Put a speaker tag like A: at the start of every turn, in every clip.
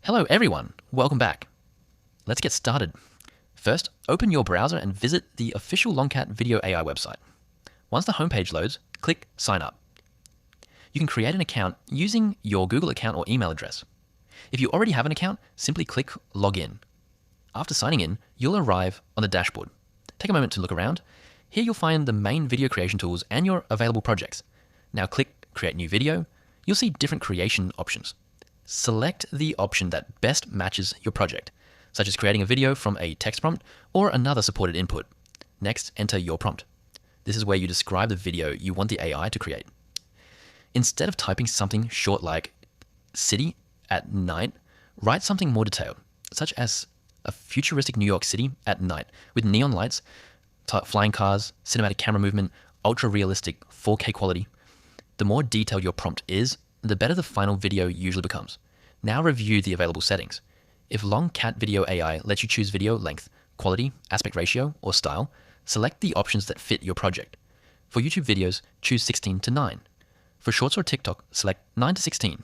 A: Hello everyone, welcome back. Let's get started. First, open your browser and visit the official LongCat Video AI website. Once the homepage loads, click Sign Up. You can create an account using your Google account or email address. If you already have an account, simply click Login. After signing in, you'll arrive on the dashboard. Take a moment to look around. Here you'll find the main video creation tools and your available projects. Now click Create New Video. You'll see different creation options. Select the option that best matches your project, such as creating a video from a text prompt or another supported input. Next, enter your prompt. This is where you describe the video you want the AI to create. Instead of typing something short like city at night, write something more detailed, such as a futuristic New York City at night with neon lights, flying cars, cinematic camera movement, ultra-realistic 4K quality. The more detailed your prompt is, the better the final video usually becomes. Now review the available settings. If LongCat Video AI lets you choose video length, quality, aspect ratio, or style, select the options that fit your project. For YouTube videos, choose 16:9. For Shorts or TikTok, select 9:16.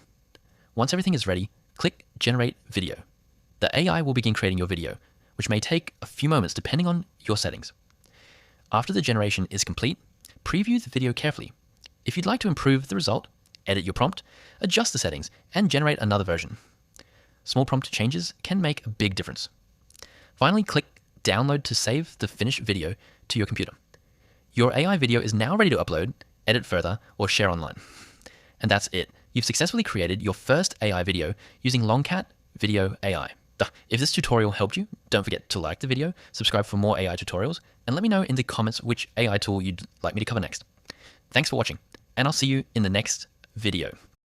A: Once everything is ready, click Generate Video. The AI will begin creating your video, which may take a few moments depending on your settings. After the generation is complete, preview the video carefully. If you'd like to improve the result, edit your prompt, adjust the settings, and generate another version. Small prompt changes can make a big difference. Finally, click Download to save the finished video to your computer. Your AI video is now ready to upload, edit further, or share online. And that's it. You've successfully created your first AI video using LongCat Video AI. If this tutorial helped you, don't forget to like the video, subscribe for more AI tutorials, and let me know in the comments which AI tool you'd like me to cover next. Thanks for watching, and I'll see you in the next video.